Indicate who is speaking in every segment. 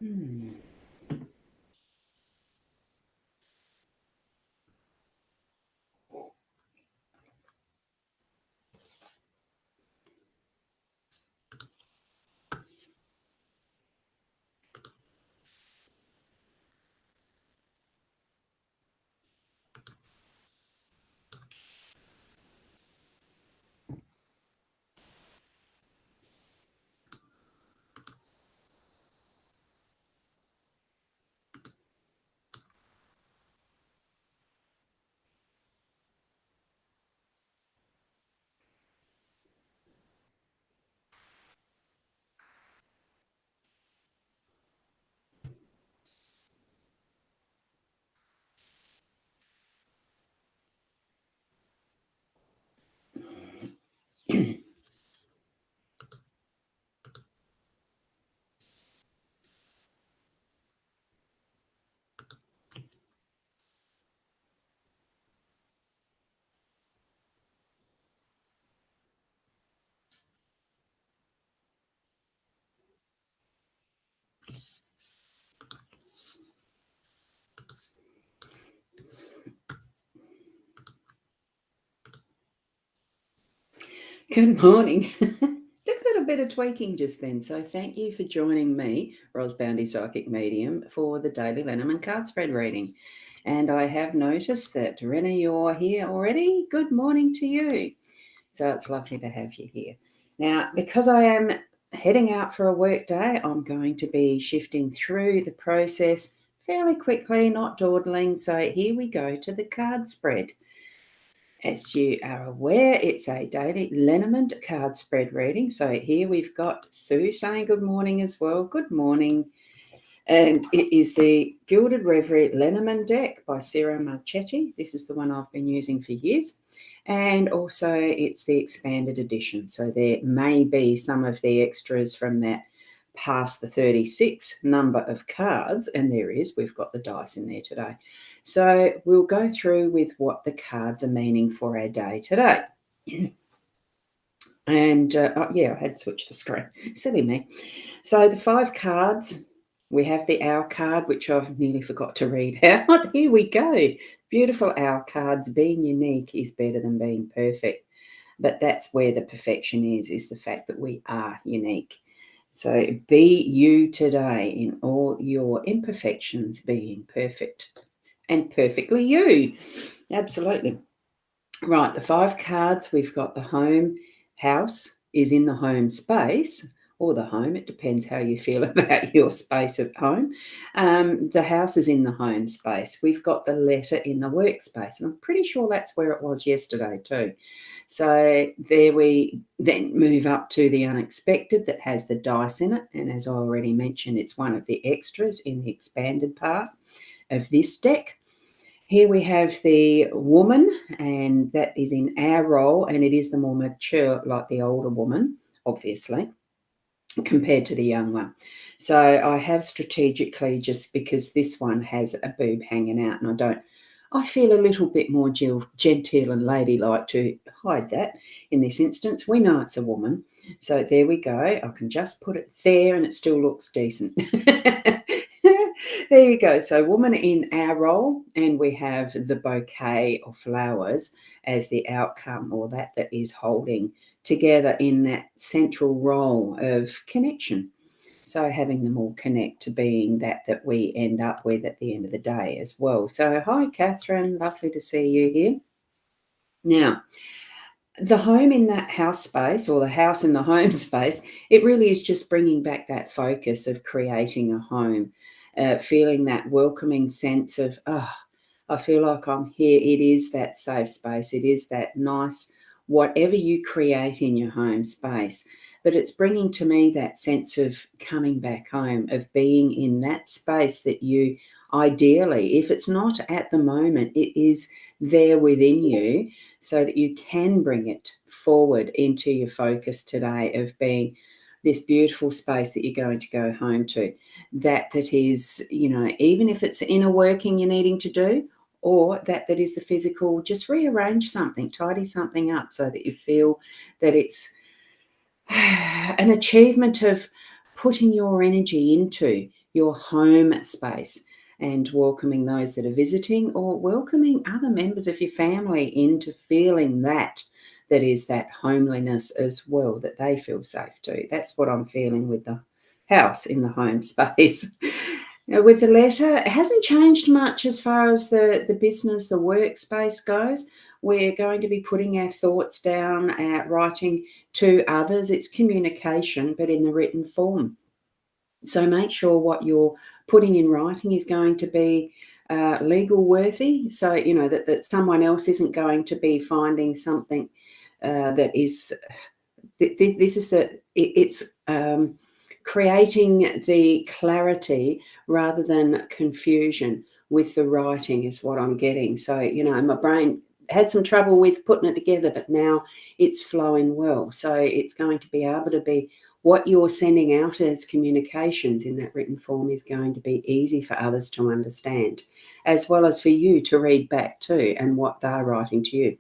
Speaker 1: Hmm. Good morning. Did a little bit of tweaking just then, so thank you for joining me, Rosboundy Psychic Medium, for the daily LENORMAND card spread reading. And I have noticed that, Rena, you're here already. Good morning to you. So it's lovely to have you here. Now, because I am heading out for a work day, I'm going to be shifting through the process fairly quickly, not dawdling. So here we go to the card spread. As you are aware, it's a daily Lenormand card spread reading. So here we've got Sue saying good morning as well. Good morning. And it is the Gilded Reverie Lenormand deck by Ciro Marchetti. This is the one I've been using for years. And also it's the expanded edition. So there may be some of the extras from that past the 36 number of cards. And there is, we've got the dice in there today. So we'll go through with what the cards are meaning for our day today. And I had switched the screen. Silly me. So the 5 cards, we have the Owl card, which I've nearly forgot to read out. Here we go. Beautiful Owl cards. Being unique is better than being perfect. But that's where the perfection is the fact that we are unique. So be you today in all your imperfections, being perfect and perfectly you. Absolutely. Right, the 5 cards, we've got the home. House is in the home space, or the home, it depends how you feel about your space at home. The house is in the home space. We've got the letter in the workspace, and I'm pretty sure that's where it was yesterday too. So there we then move up to the unexpected that has the dice in it, and as I already mentioned, it's one of the extras in the expanded part of this deck. Here we have the woman, and that is in our role, and it is the more mature, like the older woman, obviously, compared to the young one. So I have strategically, just because this one has a boob hanging out, and I feel a little bit more genteel and ladylike to hide that in this instance. We know it's a woman. So there we go. I can just put it there and it still looks decent. There you go. So woman in our role, and we have the bouquet of flowers as the outcome, or that is holding together in that central role of connection. So having them all connect to being that we end up with at the end of the day as well. So hi, Catherine. Lovely to see you here. Now, the home in that house space, or the house in the home space, it really is just bringing back that focus of creating a home, feeling that welcoming sense of, oh, I feel like I'm here. It is that safe space. It is that nice, whatever you create in your home space. But it's bringing to me that sense of coming back home, of being in that space that you ideally, if it's not at the moment, it is there within you, so that you can bring it forward into your focus today of being this beautiful space that you're going to go home to. That is, even if it's inner working you're needing to do, or that is the physical, just rearrange something, tidy something up so that you feel that it's an achievement of putting your energy into your home space and welcoming those that are visiting, or welcoming other members of your family into feeling that is that homeliness as well, that they feel safe too. That's what I'm feeling with the house in the home space. Now, with the letter, it hasn't changed much as far as the business, the workspace goes. We're going to be putting our thoughts down, writing to others. It's communication, but in the written form. So make sure what you're putting in writing is going to be legal worthy. So, that someone else isn't going to be finding something that is, this is it's creating the clarity rather than confusion with the writing is what I'm getting. So, my brain had some trouble with putting it together, but now it's flowing well. So it's going to be able to be what you're sending out as communications in that written form is going to be easy for others to understand, as well as for you to read back too and what they're writing to you.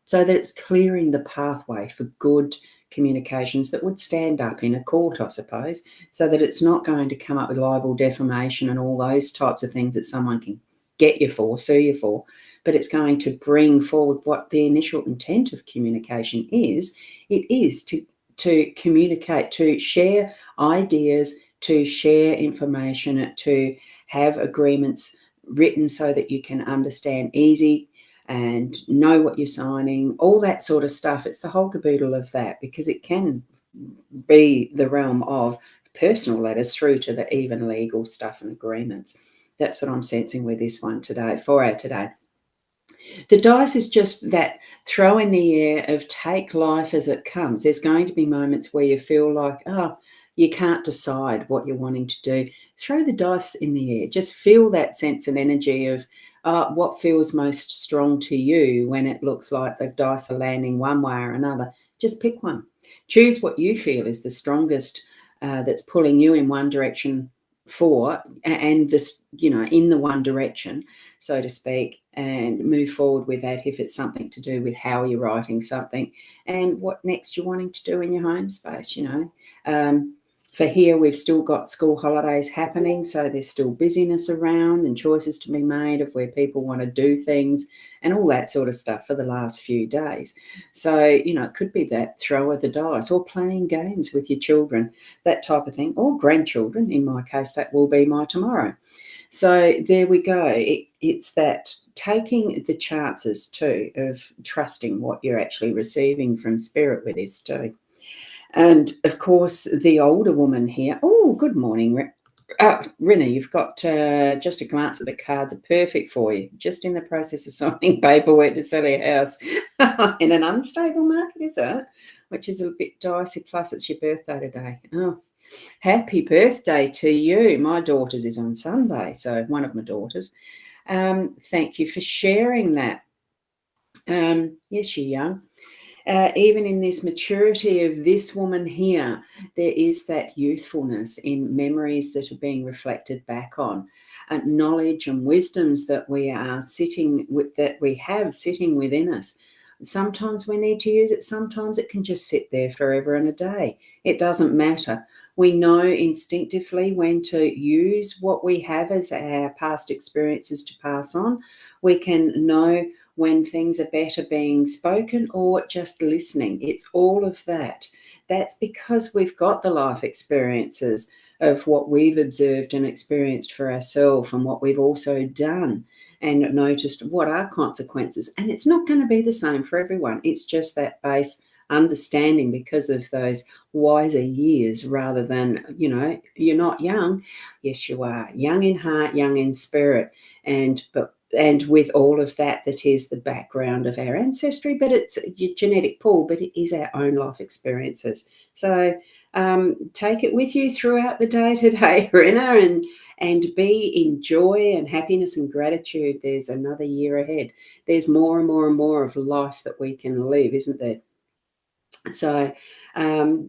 Speaker 1: So that it's clearing the pathway for good communications that would stand up in a court, I suppose, so that it's not going to come up with libel, defamation, and all those types of things that someone can get you for, sue you for, but it's going to bring forward what the initial intent of communication is. It is to communicate, to share ideas, to share information, to have agreements written so that you can understand easy and know what you're signing, all that sort of stuff. It's the whole caboodle of that, because it can be the realm of personal letters through to the even legal stuff and agreements. That's what I'm sensing with this one today, for our today. The dice is just that throw in the air of take life as it comes. There's going to be moments where you feel like, you can't decide what you're wanting to do. Throw the dice in the air. Just feel that sense and energy of what feels most strong to you when it looks like the dice are landing one way or another. Just pick one. Choose what you feel is the strongest that's pulling you in one direction and this, in the one direction, so to speak, and move forward with that if it's something to do with how you're writing something and what next you're wanting to do in your home space. For here, we've still got school holidays happening, so there's still busyness around and choices to be made of where people want to do things and all that sort of stuff for the last few days. So, it could be that throw of the dice or playing games with your children, that type of thing, or grandchildren. In my case, that will be my tomorrow. So there we go. It's that taking the chances too of trusting what you're actually receiving from spirit with this too. And of course, the older woman here. Oh, good morning, Rinna. You've got just a glance at the cards are perfect for you. Just in the process of signing paperwork to sell your house in an unstable market, is it? Which is a bit dicey. Plus, it's your birthday today. Oh, happy birthday to you. My daughter's is on Sunday, so one of my daughters. Thank you for sharing that. Yes, you're young. Even in this maturity of this woman here, there is that youthfulness in memories that are being reflected back on, knowledge and wisdoms that we are sitting with, that we have sitting within us. Sometimes we need to use it. Sometimes it can just sit there forever and a day. It doesn't matter. We know instinctively when to use what we have as our past experiences to pass on. We can know when things are better being spoken or just listening. It's all of that. That's because we've got the life experiences of what we've observed and experienced for ourselves and what we've also done and noticed what are consequences. And it's not going to be the same for everyone. It's just that base understanding because of those wiser years rather than, you're not young. Yes, you are. Young in heart, young in spirit. And with all of that is the background of our ancestry, but it's your genetic pool, but it is our own life experiences. So take it with you throughout the day today, Rena, and be in joy and happiness and gratitude. There's another year ahead. There's more and more and more of life that we can live, isn't there? So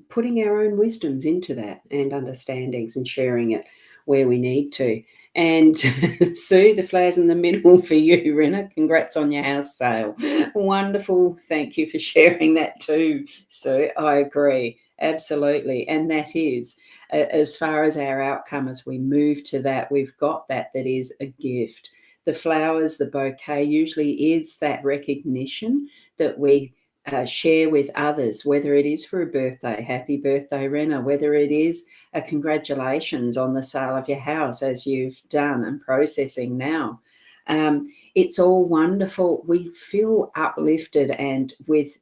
Speaker 1: putting our own wisdoms into that and understandings and sharing it where we need to. And Sue, the flowers in the middle for you, Rena. Congrats on your house sale. Wonderful. Thank you for sharing that too, Sue. I agree. Absolutely. And that is as far as our outcome as we move to that, we've got that is a gift. The flowers, the bouquet usually is that recognition that we share with others, whether it is for a birthday, happy birthday, Rena, whether it is a congratulations on the sale of your house as you've done and processing now. It's all wonderful. We feel uplifted and with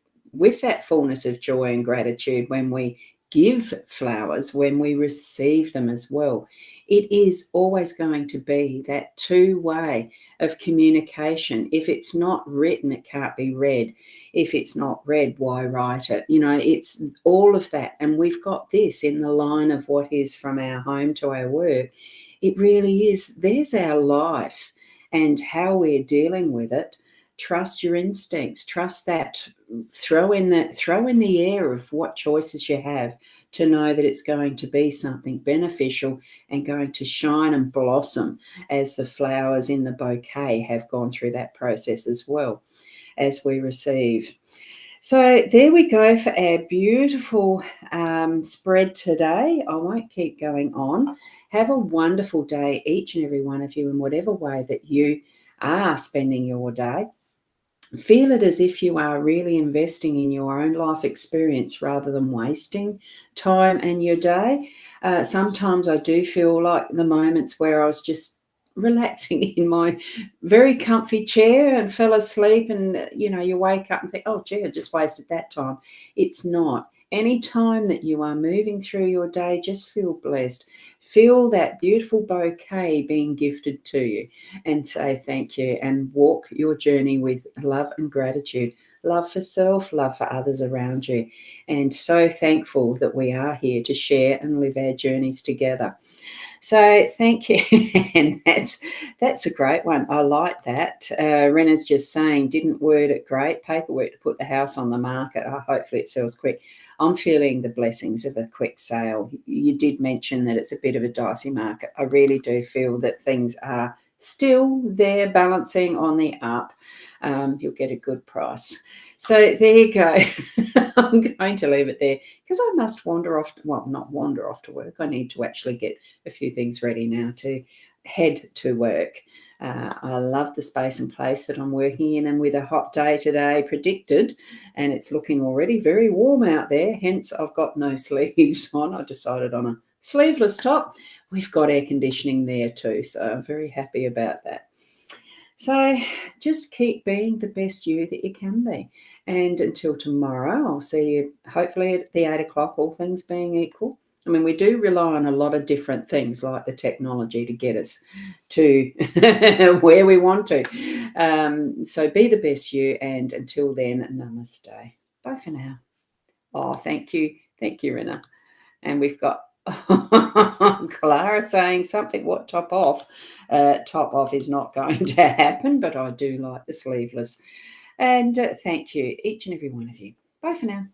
Speaker 1: that fullness of joy and gratitude when we give flowers, when we receive them as well. It is always going to be that two-way of communication. If it's not written, it can't be read. If it's not read, why write it? It's all of that. And we've got this in the line of what is from our home to our work. It really is. There's our life and how we're dealing with it. Trust your instincts. Trust that. Throw in the air of what choices you have to know that it's going to be something beneficial and going to shine and blossom as the flowers in the bouquet have gone through that process as well as we receive. So there we go for our beautiful spread today. I won't keep going on. Have a wonderful day, each and every one of you, in whatever way that you are spending your day. Feel it as if you are really investing in your own life experience rather than wasting time and your day. Sometimes I do feel like the moments where I was just relaxing in my very comfy chair and fell asleep, and you wake up and think, oh gee, I just wasted that time. It's not. Any time that you are moving through your day, just feel blessed. Feel that beautiful bouquet being gifted to you and say thank you and walk your journey with love and gratitude. Love for self, love for others around you. And so thankful that we are here to share and live our journeys together. So thank you. And that's a great one. I like that. Rena's just saying, didn't word it great. Paperwork to put the house on the market. Hopefully it sells quick. I'm feeling the blessings of a quick sale. You did mention that it's a bit of a dicey market. I really do feel that things are still there balancing on the up. You'll get a good price. So there you go. I'm going to leave it there because I must not wander off to work. I need to actually get a few things ready now to head to work. I love the space and place that I'm working in, and with a hot day today predicted, and it's looking already very warm out there, hence I've got no sleeves on. I decided on a sleeveless top. We've got air conditioning there too, so I'm very happy about that. So just keep being the best you that you can be. And until tomorrow, I'll see you hopefully at the 8 o'clock, all things being equal. I mean, we do rely on a lot of different things like the technology to get us to where we want to. So be the best you. And until then, namaste. Bye for now. Oh, thank you. Thank you, Rena. And we've got Clara saying something, what top off? Top off is not going to happen, but I do like the sleeveless. And thank you, each and every one of you. Bye for now.